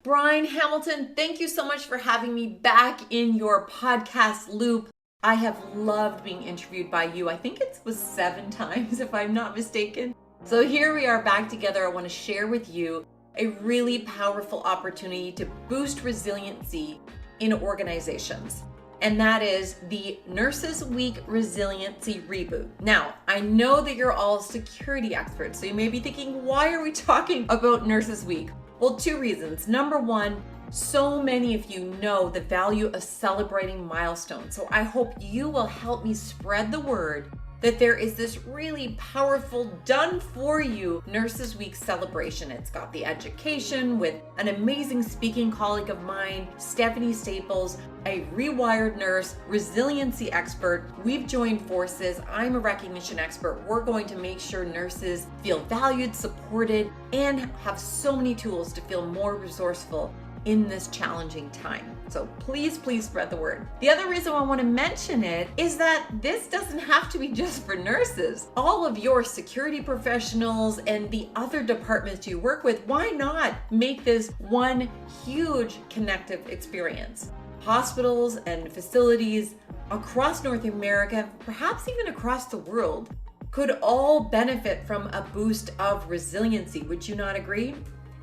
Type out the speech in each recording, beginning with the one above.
Brian Hamilton, thank you so much for having me back in your podcast loop. I have loved being interviewed by you. I think it was 7 times, if I'm not mistaken. So here we are back together. I want to share with you a really powerful opportunity to boost resiliency in organizations. And that is the Nurses Week Resiliency Reboot. Now, I know that you're all security experts, so you may be thinking, why are we talking about Nurses Week? Well, 2 reasons. Number 1, so many of you know the value of celebrating milestones. So I hope you will help me spread the word that there is this really powerful, done for you Nurses Week celebration. It's got the education with an amazing speaking colleague of mine, Stephanie Staples, a rewired nurse, resiliency expert. We've joined forces. I'm a recognition expert. We're going to make sure nurses feel valued, supported, and have so many tools to feel more resourceful in this challenging time. So please spread the word. The other reason I want to mention it is that this doesn't have to be just for nurses. All of your security professionals and the other departments you work with, why not make this one huge connective experience? Hospitals and facilities across North America, perhaps even across the world, could all benefit from a boost of resiliency. Would you not agree?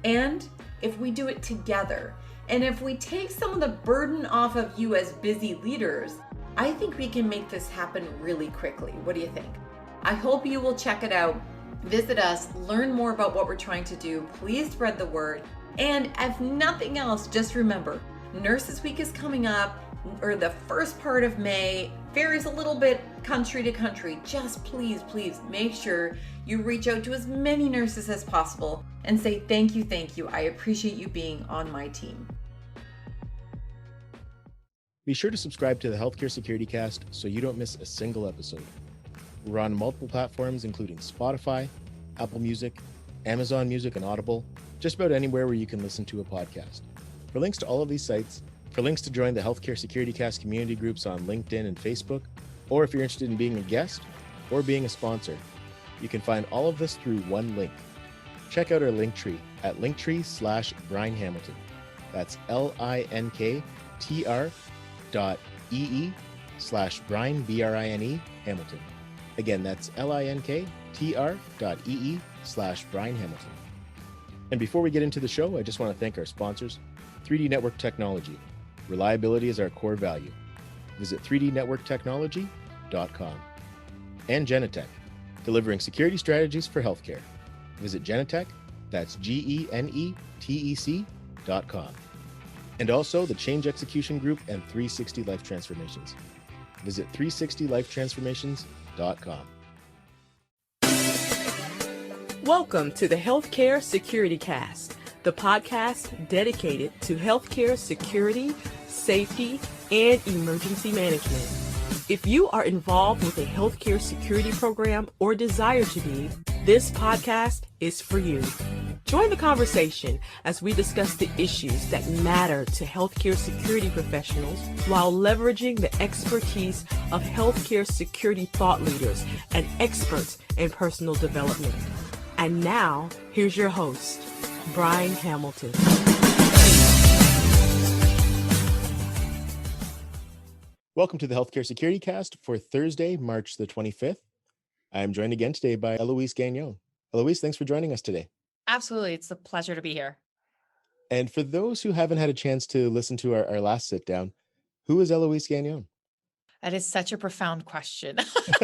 And if we do it together, and if we take some of the burden off of you as busy leaders, I think we can make this happen really quickly. What do you think? I hope you will check it out. Visit us, learn more about what we're trying to do. Please spread the word. And if nothing else, just remember, Nurses Week is coming up, or the first part of May, varies a little bit country to country. Just please make sure you reach out to as many nurses as possible and say thank you. I appreciate you being on my team. Be sure to subscribe to the Healthcare Security Cast so you don't miss a single episode. We're on multiple platforms including Spotify, Apple Music, Amazon Music, and Audible, just about anywhere where you can listen to a podcast. For links to all of these sites, for links to join the Healthcare Security Cast community groups on LinkedIn and Facebook, or if you're interested in being a guest or being a sponsor, you can find all of this through one link. Check out our Linktree at linktree/Brian Hamilton. That's linktr.ee/Brian, B-R-I-N-E, Hamilton. Again, that's linktr.ee/Brian Hamilton. And before we get into the show, I just want to thank our sponsors, 3D Network Technology. Reliability is our core value. Visit 3dnetworktechnology.com. And Genetec, delivering security strategies for healthcare. Visit Genetec, that's Genetec.com. And also the Change Execution Group and 360 Life Transformations. Visit 360lifetransformations.com. Welcome to the Healthcare Security Cast, the podcast dedicated to healthcare security, safety, and emergency management. If you are involved with a healthcare security program or desire to be, this podcast is for you. Join the conversation as we discuss the issues that matter to healthcare security professionals while leveraging the expertise of healthcare security thought leaders and experts in personal development. And now, here's your host, Brian Hamilton. Welcome to the Healthcare Security Cast for Thursday, March the 25th. I'm joined again today by Eloise Gagnon. Eloise, thanks for joining us today. Absolutely. It's a pleasure to be here. And for those who haven't had a chance to listen to our last sit down, who is Eloise Gagnon? That is such a profound question.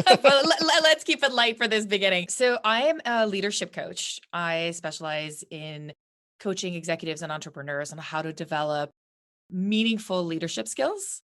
But let's keep it light for this beginning. So I am a leadership coach. I specialize in coaching executives and entrepreneurs on how to develop meaningful leadership skills.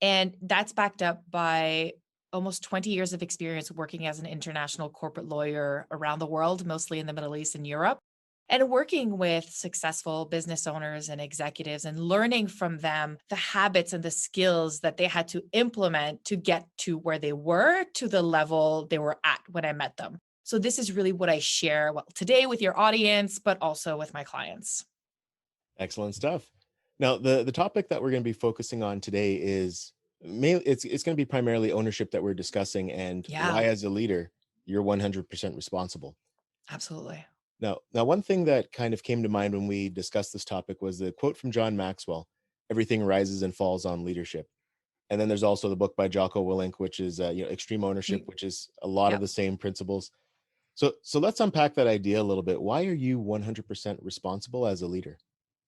And that's backed up by almost 20 years of experience working as an international corporate lawyer around the world, mostly in the Middle East and Europe, and working with successful business owners and executives and learning from them the habits and the skills that they had to implement to get to where they were, to the level they were at when I met them. So this is really what I share today with your audience, but also with my clients. Excellent stuff. Now, the topic that we're going to be focusing on today is it's going to be primarily ownership that we're discussing, and why, as a leader, you're 100% responsible. Absolutely. Now, one thing that kind of came to mind when we discussed this topic was the quote from John Maxwell: "Everything rises and falls on leadership." And then there's also the book by Jocko Willink, which is Extreme Ownership, You- which is a lot of Yep. the same principles. So let's unpack that idea a little bit. Why are you 100% responsible as a leader?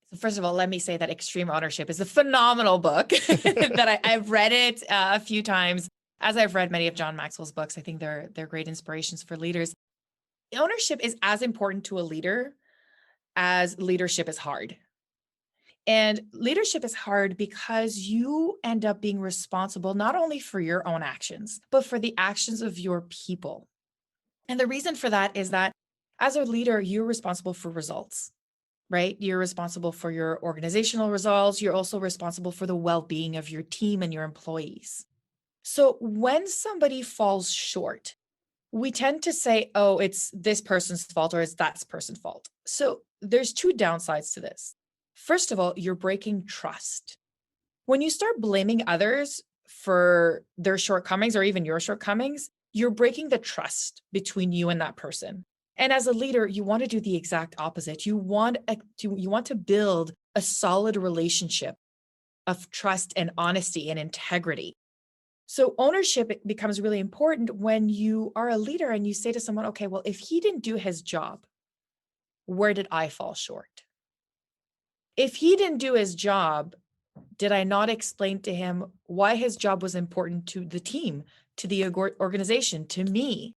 So first of all, let me say that Extreme Ownership is a phenomenal book that I've read it a few times. As I've read many of John Maxwell's books, I think they're great inspirations for leaders. Ownership is as important to a leader as leadership is hard. And leadership is hard because you end up being responsible not only for your own actions, but for the actions of your people. And the reason for that is that as a leader, you're responsible for results, right? You're responsible for your organizational results. You're also responsible for the well-being of your team and your employees. So when somebody falls short, we tend to say, oh, it's this person's fault or it's that person's fault. So there's two downsides to this. First of all, you're breaking trust. When you start blaming others for their shortcomings or even your shortcomings, you're breaking the trust between you and that person. And as a leader, you want to do the exact opposite. You want to build a solid relationship of trust and honesty and integrity. So ownership becomes really important when you are a leader and you say to someone, okay, well, if he didn't do his job, where did I fall short? If he didn't do his job, did I not explain to him why his job was important to the team, to the organization, to me?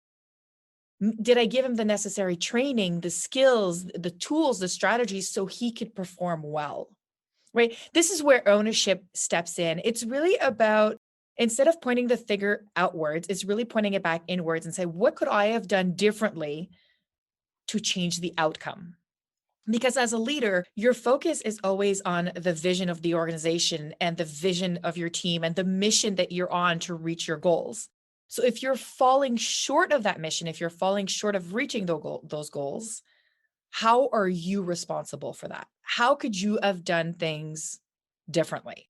Did I give him the necessary training, the skills, the tools, the strategies so he could perform well? Right? This is where ownership steps in. It's really about, instead of pointing the finger outwards, it's really pointing it back inwards and say, what could I have done differently to change the outcome? Because as a leader, your focus is always on the vision of the organization and the vision of your team and the mission that you're on to reach your goals. So if you're falling short of that mission, if you're falling short of reaching those goals, how are you responsible for that? How could you have done things differently?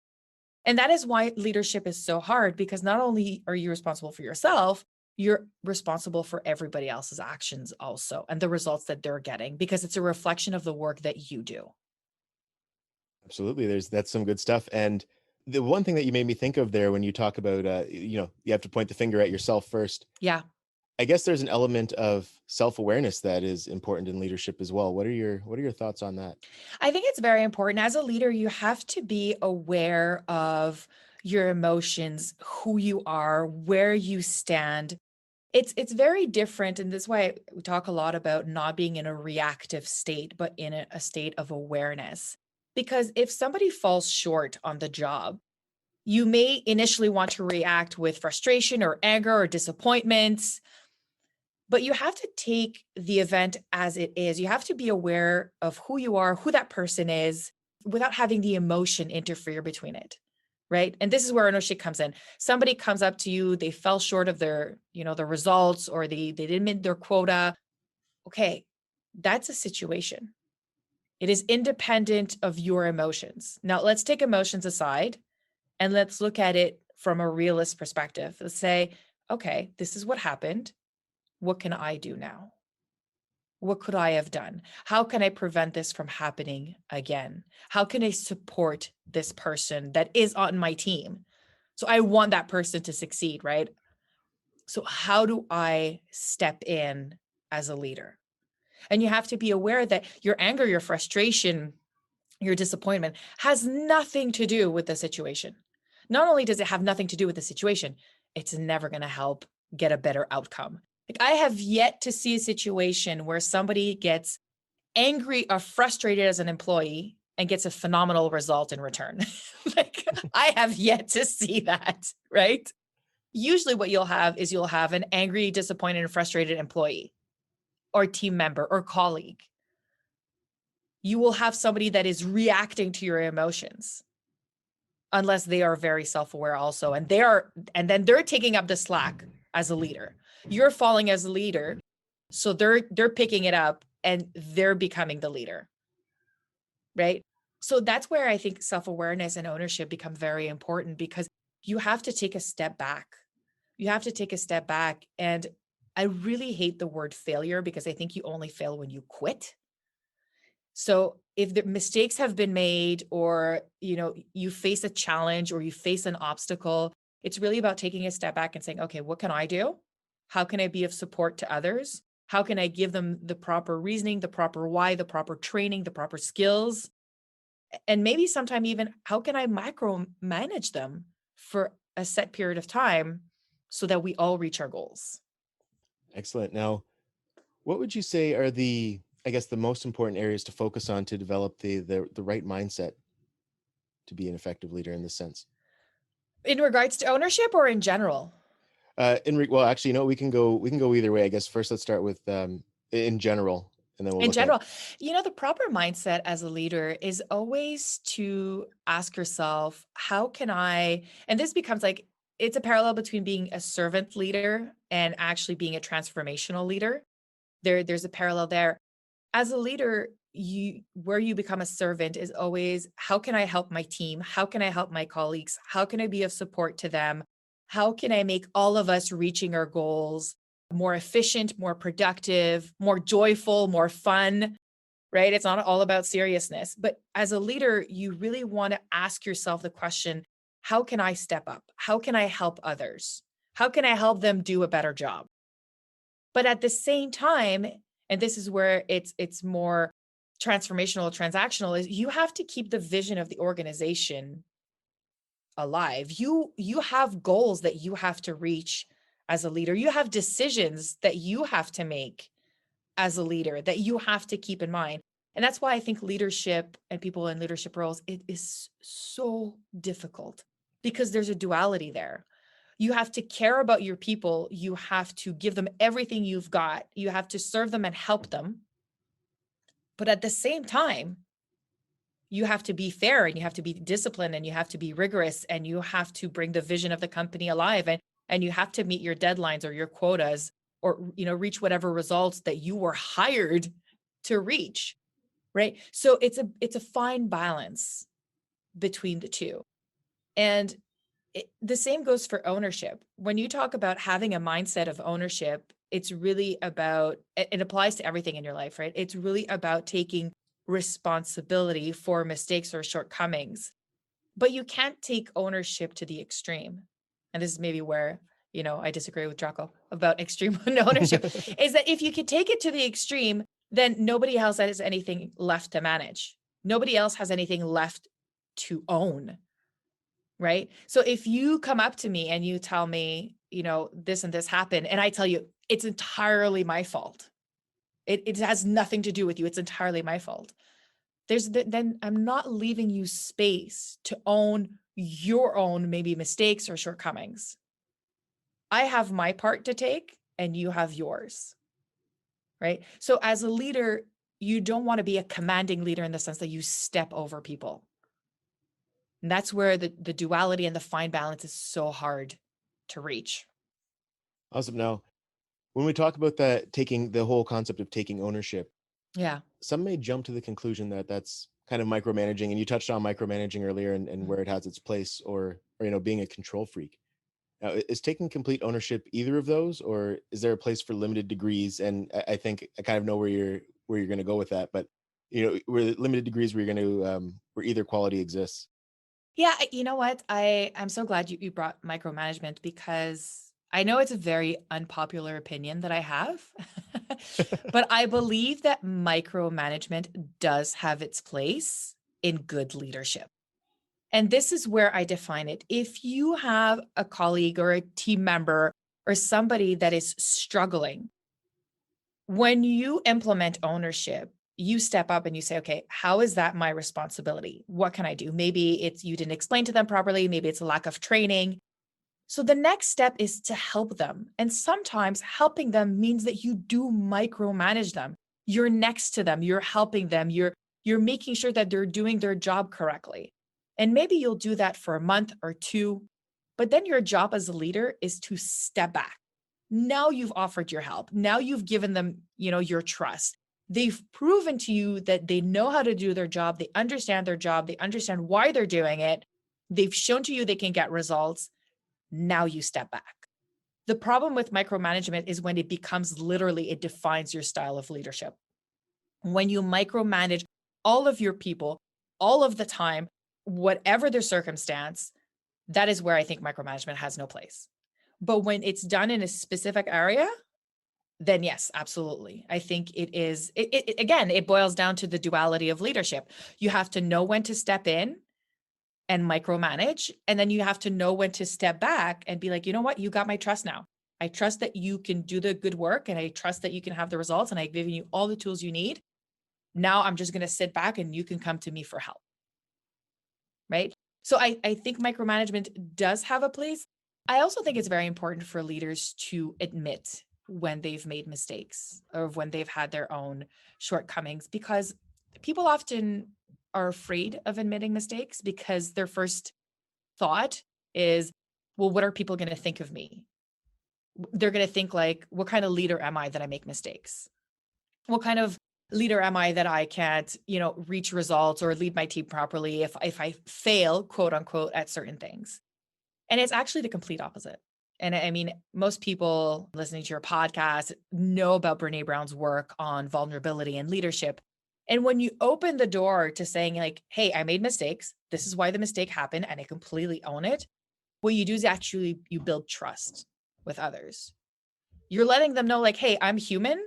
And that is why leadership is so hard, because not only are you responsible for yourself, you're responsible for everybody else's actions also and the results that they're getting, because it's a reflection of the work that you do. Absolutely. That's some good stuff. And the one thing that you made me think of there when you talk about, you have to point the finger at yourself first. Yeah. I guess there's an element of self-awareness that is important in leadership as well. What are your thoughts on that? I think it's very important. As a leader, you have to be aware of your emotions, who you are, where you stand. It's very different. And this is why we talk a lot about not being in a reactive state, but in a state of awareness. Because if somebody falls short on the job, you may initially want to react with frustration or anger or disappointment, but you have to take the event as it is. You have to be aware of who you are, who that person is, without having the emotion interfere between it. Right. And this is where ownership comes in. Somebody comes up to you, they fell short of their, the results, or they didn't meet their quota. Okay, that's a situation. It is independent of your emotions. Now let's take emotions aside and let's look at it from a realist perspective. Let's say, okay, this is what happened. What can I do now? What could I have done? How can I prevent this from happening again? How can I support this person that is on my team? So I want that person to succeed, right? So how do I step in as a leader? And you have to be aware that your anger, your frustration, your disappointment has nothing to do with the situation. Not only does it have nothing to do with the situation, it's never going to help get a better outcome. Like, I have yet to see a situation where somebody gets angry or frustrated as an employee and gets a phenomenal result in return. Like, I have yet to see that, right? Usually what you'll have is you'll have an angry, disappointed, and frustrated employee or team member or colleague. You will have somebody that is reacting to your emotions, unless they are very self-aware also. And then they're taking up the slack as a leader. You're falling as a leader. So they're picking it up and they're becoming the leader. Right? So that's where I think self-awareness and ownership become very important, because you have to take a step back. You have to take a step back and I really hate the word failure because I think you only fail when you quit. So if the mistakes have been made, or, you face a challenge or you face an obstacle, it's really about taking a step back and saying, okay, what can I do? How can I be of support to others? How can I give them the proper reasoning, the proper why, the proper training, the proper skills? And maybe sometime even, how can I micromanage them for a set period of time so that we all reach our goals? Excellent. Now, what would you say are the most important areas to focus on to develop the right mindset to be an effective leader in this sense? In regards to ownership or in general? Well, actually, we can go either way. I guess first let's start with in general, and then we'll In look at. general, the proper mindset as a leader is always to ask yourself, how can I, and this becomes like, it's a parallel between being a servant leader and actually being a transformational leader. There's a parallel there. As a leader, where you become a servant is always, how can I help my team? How can I help my colleagues? How can I be of support to them? How can I make all of us reaching our goals more efficient, more productive, more joyful, more fun, right? It's not all about seriousness. But as a leader, you really want to ask yourself the question, how can I step up? How can I help others? How can I help them do a better job? But at the same time, and this is where it's more transformational, transactional, is you have to keep the vision of the organization alive. You have goals that you have to reach as a leader. You have decisions that you have to make as a leader that you have to keep in mind. And that's why I think leadership and people in leadership roles, it is so difficult because there's a duality there. You have to care about your people. You have to give them everything you've got. You have to serve them and help them. But at the same time, you have to be fair and you have to be disciplined and you have to be rigorous and you have to bring the vision of the company alive, and you have to meet your deadlines or your quotas, or reach whatever results that you were hired to reach, right? So it's a fine balance between the two. And the same goes for ownership. When you talk about having a mindset of ownership, it's really about, it applies to everything in your life, right? It's really about taking responsibility for mistakes or shortcomings, but you can't take ownership to the extreme. And this is maybe where, I disagree with Draco about extreme ownership, is that if you could take it to the extreme, then nobody else has anything left to manage. Nobody else has anything left to own. Right. So if you come up to me and you tell me, this and this happened, and I tell you it's entirely my fault. It has nothing to do with you. It's entirely my fault. Then I'm not leaving you space to own your own maybe mistakes or shortcomings. I have my part to take and you have yours. Right. So as a leader, you don't want to be a commanding leader in the sense that you step over people. And that's where the duality and the fine balance is so hard to reach. Awesome. Now, when we talk about the whole concept of taking ownership, Yeah. some may jump to the conclusion that that's kind of micromanaging, and you touched on micromanaging earlier, and where it has its place, or being a control freak. Now, is taking complete ownership either of those, or is there a place for limited degrees? And I think I kind of know where you're going to go with that, but where limited degrees where you're going to where either quality exists. Yeah. You know what? I'm so glad you brought micromanagement, because I know it's a very unpopular opinion that I have, but I believe that micromanagement does have its place in good leadership. And this is where I define it. If you have a colleague or a team member or somebody that is struggling, when you implement ownership, you step up and you say, okay, how is that my responsibility? What can I do? Maybe it's you didn't explain to them properly. Maybe it's a lack of training. So the next step is to help them. And sometimes helping them means that you do micromanage them. You're next to them. You're helping them. You're making sure that they're doing their job correctly. And maybe you'll do that for a month or two, but then your job as a leader is to step back. Now you've offered your help. Now you've given them, your trust. They've proven to you that they know how to do their job. They understand their job. They understand why they're doing it. They've shown to you they can get results. Now you step back. The problem with micromanagement is when it becomes literally, it defines your style of leadership. When you micromanage all of your people, all of the time, whatever their circumstance, that is where I think micromanagement has no place. But when it's done in a specific area, then yes, absolutely. I think it is, again, it boils down to the duality of leadership. You have to know when to step in and micromanage, and then you have to know when to step back and be like, you know what, you got my trust now. I trust that you can do the good work, and I trust that you can have the results, and I've given you all the tools you need. Now I'm just going to sit back and you can come to me for help. Right. So I think micromanagement does have a place. I also think it's very important for leaders to admit when they've made mistakes or when they've had their own shortcomings, because people often are afraid of admitting mistakes because their first thought is, well, what are people going to think of me? They're going to think like, what kind of leader am I that I make mistakes? What kind of leader am I that I can't, reach results or lead my team properly if I fail, quote unquote, at certain things? And it's actually the complete opposite. And I mean, most people listening to your podcast know about Brené Brown's work on vulnerability and leadership. And when you open the door to saying like, hey, I made mistakes, this is why the mistake happened, and I completely own it, what you do is actually you build trust with others. You're letting them know like, hey, I'm human.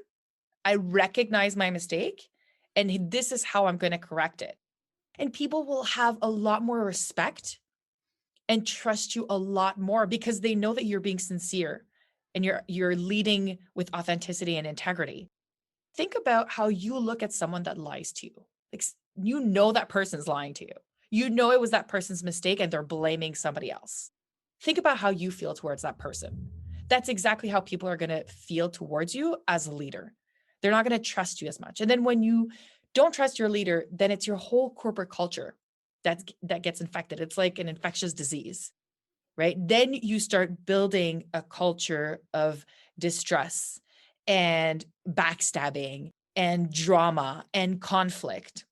I recognize my mistake, and this is how I'm going to correct it. And people will have a lot more respect and trust you a lot more because they know that you're being sincere and you're leading with authenticity and integrity. Think about how you look at someone that lies to you. Like, that person's lying to you. It was that person's mistake and they're blaming somebody else. Think about how you feel towards that person. That's exactly how people are going to feel towards you as a leader. They're not going to trust you as much. And then when you don't trust your leader, then it's your whole corporate culture that gets infected. It's like an infectious disease, right? Then you start building a culture of distrust and backstabbing and drama and conflict,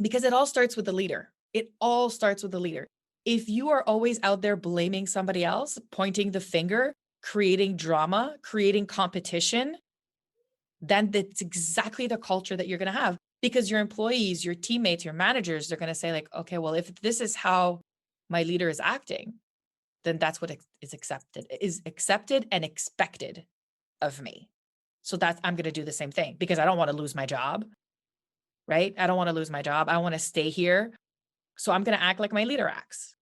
because it all starts with the leader. It all starts with the leader. If you are always out there blaming somebody else, pointing the finger, creating drama, creating competition, then that's exactly the culture that you're going to have, because your employees, your teammates, your managers, they're going to say like, okay, well, if this is how my leader is acting, then that's what is accepted and expected of me. So I'm going to do the same thing because I don't want to lose my job, right? I don't want to lose my job. I want to stay here. So I'm going to act like my leader acts.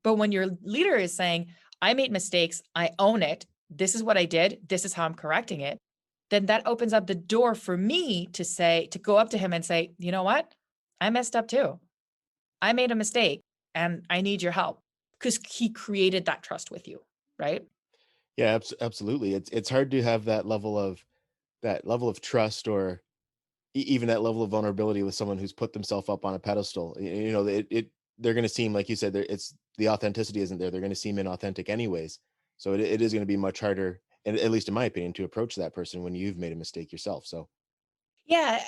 But when your leader is saying, I made mistakes, I own it, this is what I did, this is how I'm correcting it, then that opens up the door for me to go up to him and say, you know what? I messed up too. I made a mistake and I need your help, because he created that trust with you, right? Yeah, absolutely. It's hard to have that level of trust, or even that level of vulnerability with someone who's put themselves up on a pedestal. They're going to seem, like you said, it's the authenticity isn't there. They're going to seem inauthentic anyways. So it is going to be much harder, and at least in my opinion, to approach that person when you've made a mistake yourself. So Yeah.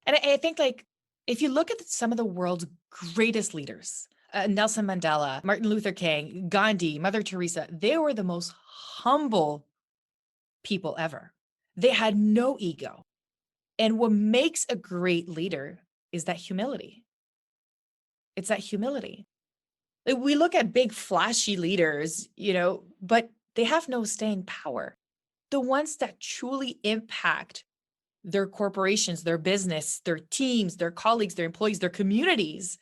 And I think like, if you look at some of the world's greatest leaders, Nelson Mandela, Martin Luther King, Gandhi, Mother Teresa, they were the most humble people ever. They had no ego. And what makes a great leader is that humility. It's that humility. Like, we look at big, flashy leaders, but they have no staying power. The ones that truly impact their corporations, their business, their teams, their colleagues, their employees, their communities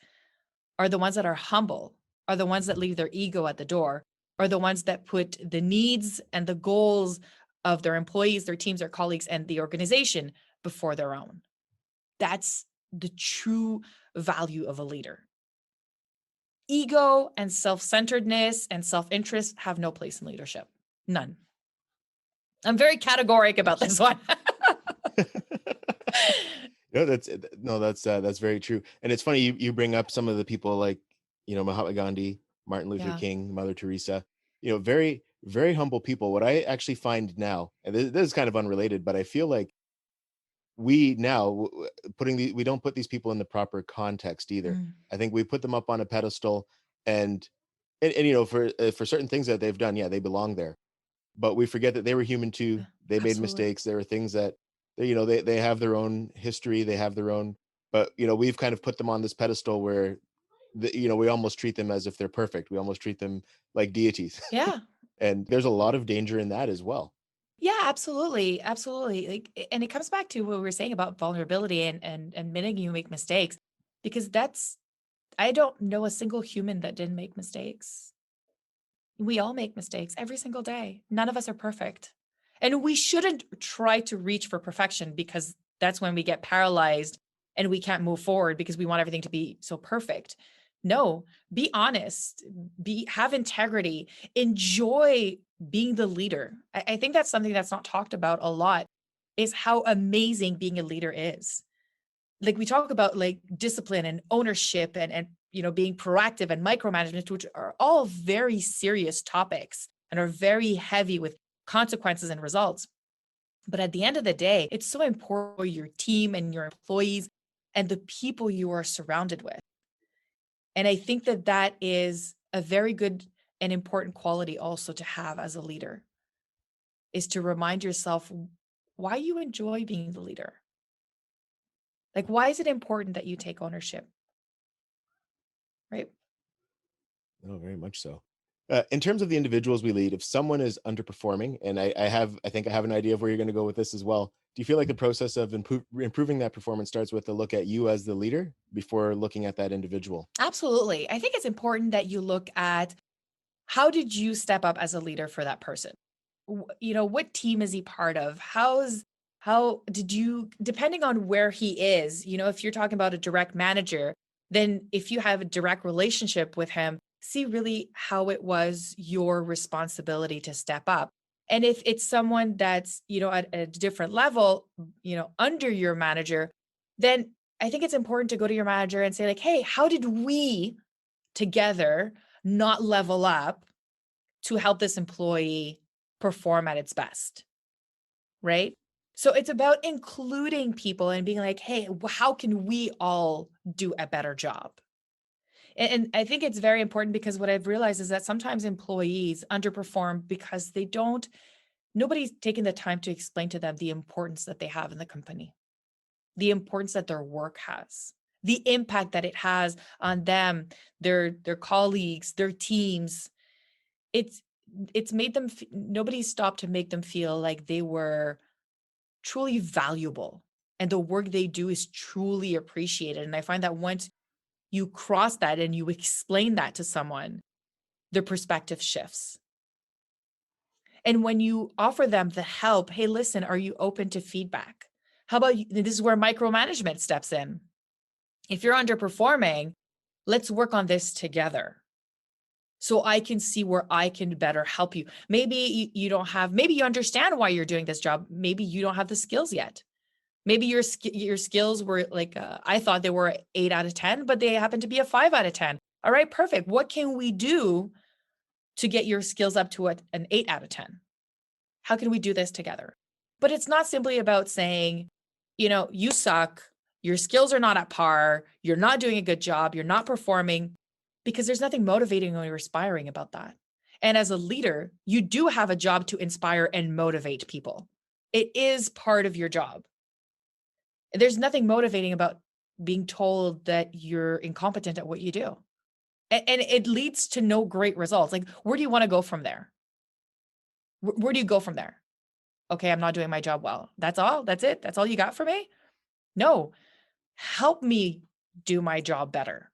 are the ones that are humble, are the ones that leave their ego at the door, are the ones that put the needs and the goals of their employees, their teams, their colleagues, and the organization before their own. That's the true value of a leader. Ego and self-centeredness and self-interest have no place in leadership. None. I'm very categoric about this one. That's very true. And it's funny you bring up some of the people like, Mahatma Gandhi, Martin Luther Yeah. King, Mother Teresa, very, very humble people. What I actually find now, and this is kind of unrelated, but I feel like we now we don't put these people in the proper context either. Mm. I think we put them up on a pedestal, and for certain things that they've done, yeah, they belong there. but we forget that they were human too. They made Absolutely. mistakes. There are things that they have their own history, they have their own, but we've kind of put them on this pedestal where we almost treat them as if they're perfect. We almost treat them like deities. Yeah. And there's a lot of danger in that as well. Yeah, absolutely. Absolutely. And it comes back to what we were saying about vulnerability and admitting you make mistakes, because I don't know a single human that didn't make mistakes. We all make mistakes every single day. None of us are perfect. And we shouldn't try to reach for perfection, because that's when we get paralyzed and we can't move forward because we want everything to be so perfect. No, be honest, have integrity, enjoy being the leader. I think that's something that's not talked about a lot, is how amazing being a leader is. Like, we talk about like discipline and ownership and being proactive and micromanagement, which are all very serious topics and are very heavy with consequences and results. But at the end of the day, it's so important for your team and your employees and the people you are surrounded with. And I think that that is a very good and important quality also to have as a leader, is to remind yourself why you enjoy being the leader. Like, why is it important that you take ownership? Right? Oh, very much so. In terms of the individuals we lead, if someone is underperforming, and I think I have an idea of where you're going to go with this as well. Do you feel like the process of improving that performance starts with a look at you as the leader before looking at that individual? Absolutely. I think it's important that you look at, how did you step up as a leader for that person? What team is he part of? How did you, depending on where he is, if you're talking about a direct manager, then if you have a direct relationship with him, see really how it was your responsibility to step up. And if it's someone that's, at a different level, under your manager, then I think it's important to go to your manager and say, like, hey, how did we together not level up to help this employee perform at its best, right? So it's about including people and being like, hey, how can we all do a better job? And I think it's very important, because what I've realized is that sometimes employees underperform because nobody's taken the time to explain to them the importance that they have in the company, the importance that their work has, the impact that it has on them, their colleagues, their teams. It's made them, nobody stopped to make them feel like they were truly valuable and the work they do is truly appreciated. And I find that once you cross that and you explain that to someone, their perspective shifts. And when you offer them the help, hey, listen, are you open to feedback? How about this is where micromanagement steps in. If you're underperforming, let's work on this together, so I can see where I can better help you. Maybe you don't have, maybe you understand why you're doing this job. Maybe you don't have the skills yet. Maybe your skills were like, I thought they were 8 out of 10, but they happen to be a 5 out of 10. All right, perfect. What can we do to get your skills up to an 8 out of 10? How can we do this together? But it's not simply about saying, you suck, your skills are not at par, you're not doing a good job, you're not performing, because there's nothing motivating or inspiring about that. And as a leader, you do have a job to inspire and motivate people. It is part of your job. There's nothing motivating about being told that you're incompetent at what you do. And it leads to no great results. Like, where do you want to go from there? Where do you go from there? Okay, I'm not doing my job well. That's all? That's it? That's all you got for me? No. Help me do my job better.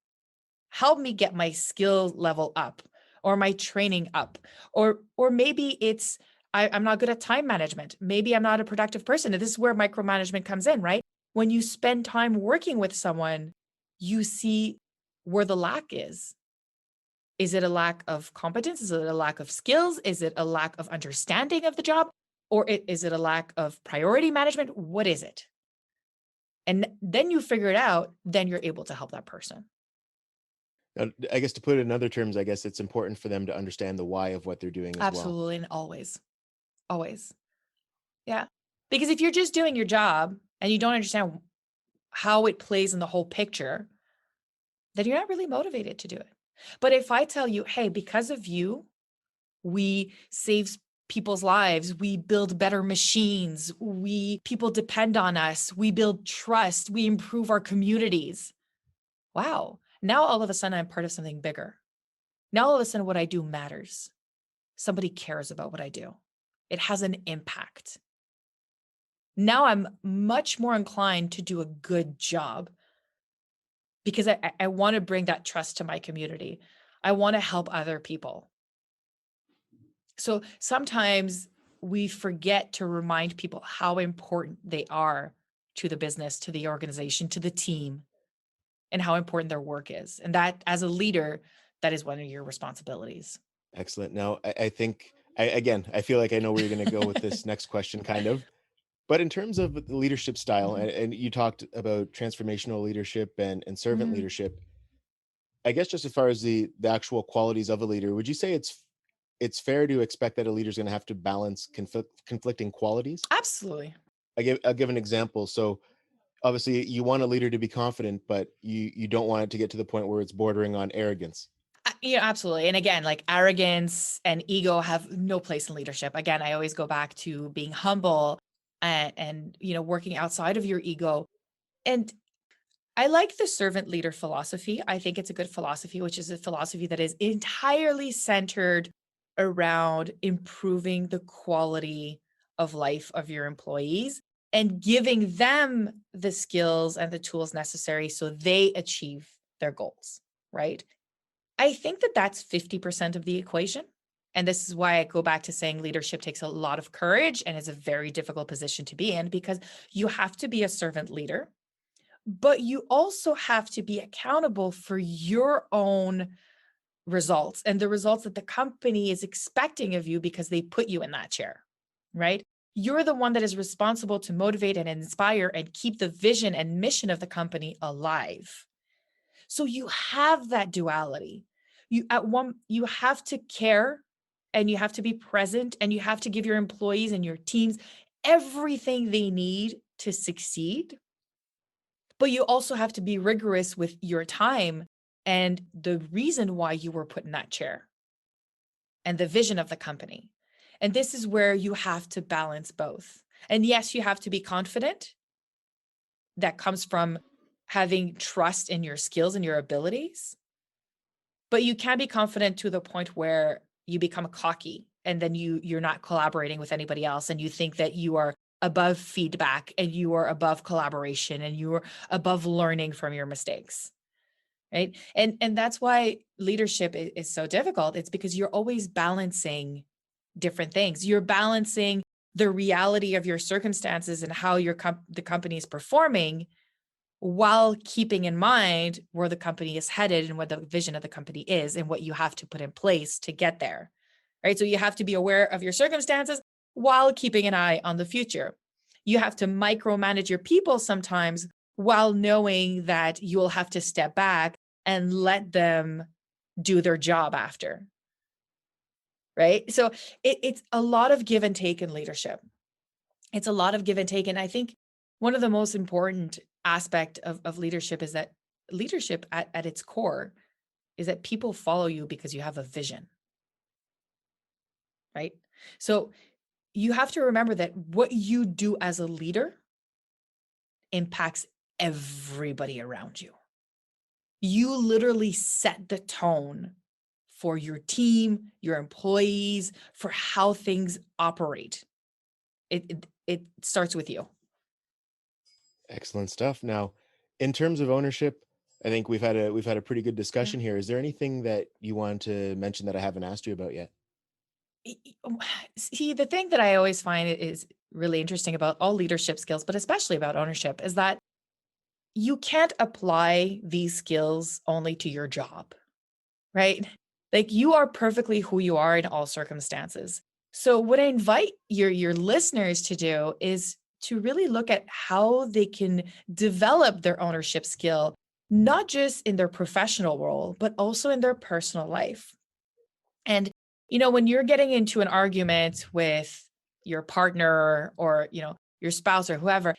Help me get my skill level up, or my training up, or maybe it's I'm not good at time management. Maybe I'm not a productive person. And this is where micromanagement comes in, right? When you spend time working with someone, you see where the lack is. Is it a lack of competence? Is it a lack of skills? Is it a lack of understanding of the job? Or is it a lack of priority management? What is it? And then you figure it out, then you're able to help that person. Now, I guess to put it in other terms, I guess it's important for them to understand the why of what they're doing as well. Absolutely. And always, always. Yeah. Because if you're just doing your job and you don't understand how it plays in the whole picture, then you're not really motivated to do it. But if I tell you, hey, because of you, we save people's lives. We build better machines. People depend on us. We build trust. We improve our communities. Wow. Now all of a sudden I'm part of something bigger. Now all of a sudden what I do matters. Somebody cares about what I do. It has an impact. Now I'm much more inclined to do a good job because I want to bring that trust to my community. I want to help other people. So sometimes we forget to remind people how important they are to the business, to the organization, to the team, and how important their work is. And that, as a leader, that is one of your responsibilities. Excellent. Now, I think, I feel like I know where you're going to go with this next question, kind of. But in terms of the leadership style, Mhm. and you talked about transformational leadership and servant Mhm. leadership, I guess just as far as the actual qualities of a leader, would you say it's fair to expect that a leader is going to have to balance conflicting qualities? Absolutely. I'll give an example. So obviously you want a leader to be confident, but you don't want it to get to the point where it's bordering on arrogance. Yeah, absolutely. And again, like arrogance and ego have no place in leadership. Again, I always go back to being humble and working outside of your ego. And I like the servant leader philosophy. I think it's a good philosophy, which is a philosophy that is entirely centered around improving the quality of life of your employees and giving them the skills and the tools necessary so they achieve their goals, right? I think that that's 50% of the equation. And this is why I go back to saying leadership takes a lot of courage and is a very difficult position to be in because you have to be a servant leader, but you also have to be accountable for your own results and the results that the company is expecting of you because they put you in that chair, right? You're the one that is responsible to motivate and inspire and keep the vision and mission of the company alive. So you have that duality. You have to care and you have to be present and you have to give your employees and your teams everything they need to succeed. But you also have to be rigorous with your time and the reason why you were put in that chair and the vision of the company. And this is where you have to balance both. And yes, you have to be confident. That comes from having trust in your skills and your abilities. But you can be confident to the point where you become cocky and then you're not collaborating with anybody else and you think that you are above feedback and you are above collaboration and you are above learning from your mistakes, right? And that's why leadership is so difficult. It's because you're always balancing different things. You're balancing the reality of your circumstances and how the company is performing while keeping in mind where the company is headed and what the vision of the company is and what you have to put in place to get there, right? So you have to be aware of your circumstances while keeping an eye on the future. You have to micromanage your people sometimes while knowing that you'll have to step back and let them do their job after, right? So it's a lot of give and take in leadership. It's a lot of give and take. And I think one of the most important aspect of leadership is that leadership at its core is that people follow you because you have a vision, right? So you have to remember that what you do as a leader impacts everybody around you. You literally set the tone for your team, your employees, for how things operate. It starts with you. Excellent stuff. Now, in terms of ownership, I think we've had a pretty good discussion here. Is there anything that you want to mention that I haven't asked you about yet? See, the thing that I always find is really interesting about all leadership skills, but especially about ownership, is that you can't apply these skills only to your job, right? Like you are perfectly who you are in all circumstances. So what I invite your listeners to do is to really look at how they can develop their ownership skill, not just in their professional role, but also in their personal life. And when you're getting into an argument with your partner or, your spouse or whoever,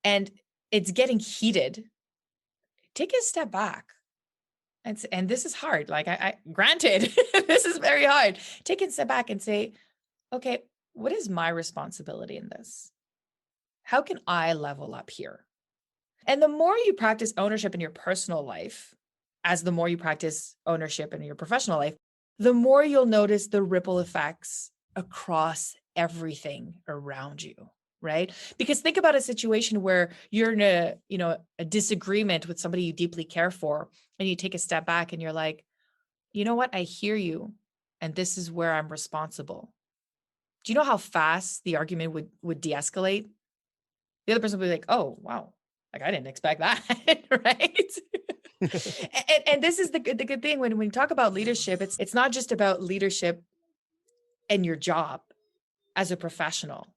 and it's getting heated, take a step back. And this is hard. Like I granted, this is very hard. Take a step back and say, okay, what is my responsibility in this? How can I level up here? And the more you practice ownership in your personal life, as the more you practice ownership in your professional life, the more you'll notice the ripple effects across everything around you, right? Because think about a situation where you're in a disagreement with somebody you deeply care for, and you take a step back and you're like, you know what? I hear you, and this is where I'm responsible. Do you know how fast the argument would de-escalate? The other person would be like, oh, wow, like I didn't expect that, right? and this is the good thing when we talk about leadership, it's not just about leadership and your job as a professional.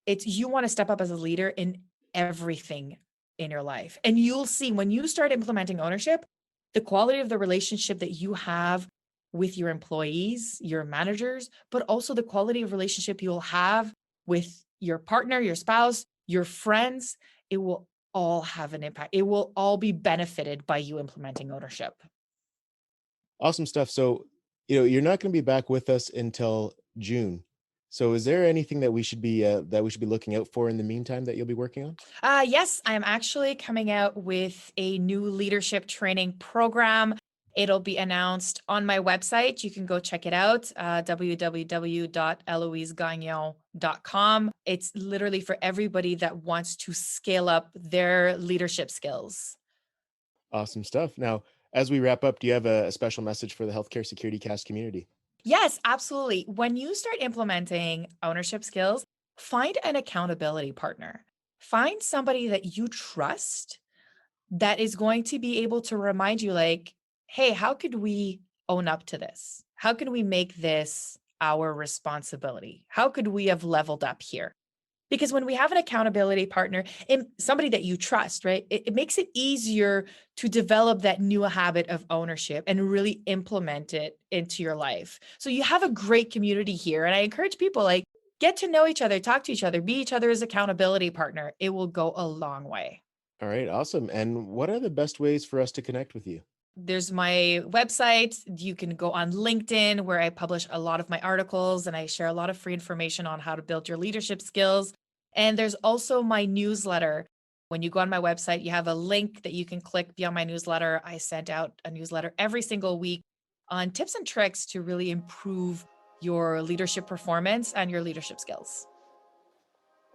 It's you want to step up as a leader in everything in your life. And you'll see when you start implementing ownership, the quality of the relationship that you have with your employees, your managers, but also the quality of relationship you'll have with your partner, your spouse, your friends, it will all have an impact. It will all be benefited by you implementing ownership. Awesome stuff. So, you're not going to be back with us until June. So is there anything that we should be looking out for in the meantime that you'll be working on? Yes, I'm actually coming out with a new leadership training program. It'll be announced on my website. You can go check it out, www.eloisegagnon.com. It's literally for everybody that wants to scale up their leadership skills. Awesome stuff. Now, as we wrap up, do you have a special message for the Healthcare Security Cast community? Yes, absolutely. When you start implementing ownership skills, find an accountability partner. Find somebody that you trust that is going to be able to remind you, like, hey, how could we own up to this? How could we make this our responsibility? How could we have leveled up here? Because when we have an accountability partner and somebody that you trust, right, it makes it easier to develop that new habit of ownership and really implement it into your life. So you have a great community here. And I encourage people, like, get to know each other, talk to each other, be each other's accountability partner. It will go a long way. All right, awesome. And what are the best ways for us to connect with you? There's my website. You can go on LinkedIn, where I publish a lot of my articles and I share a lot of free information on how to build your leadership skills. And there's also my newsletter. When you go on my website, you have a link that you can click beyond my newsletter. I send out a newsletter every single week on tips and tricks to really improve your leadership performance and your leadership skills.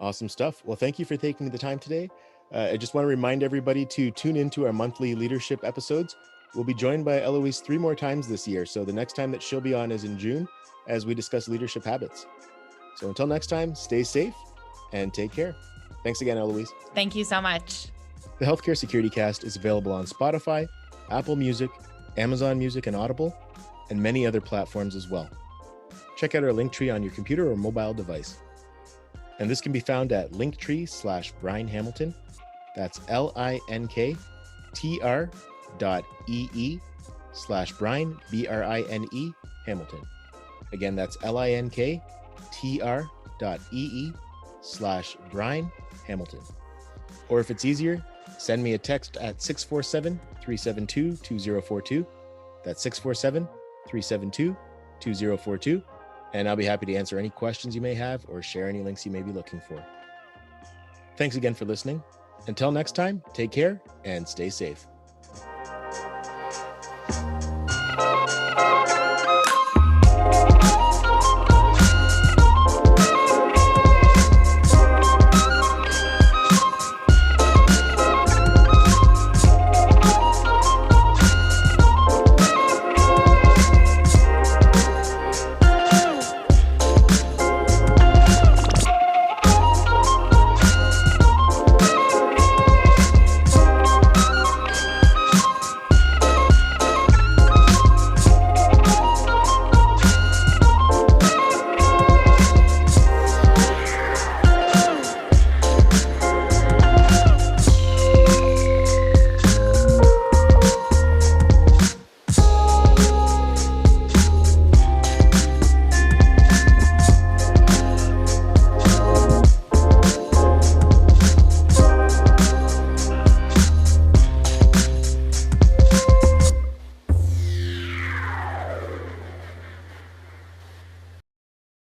Awesome stuff. Well, thank you for taking the time today. I just want to remind everybody to tune into our monthly leadership episodes. We'll be joined by Eloise 3 more times this year. So the next time that she'll be on is in June as we discuss leadership habits. So until next time, stay safe and take care. Thanks again, Eloise. Thank you so much. The Healthcare Security Cast is available on Spotify, Apple Music, Amazon Music and Audible, and many other platforms as well. Check out our link tree on your computer or mobile device. And this can be found at linktree/Brian Hamilton. That's linktr.ee/Brian, BRINE, Hamilton. Again, that's linktr.ee/Brian Hamilton. Or if it's easier, send me a text at 647-372-2042. That's 647-372-2042. And I'll be happy to answer any questions you may have or share any links you may be looking for. Thanks again for listening. Until next time, take care and stay safe.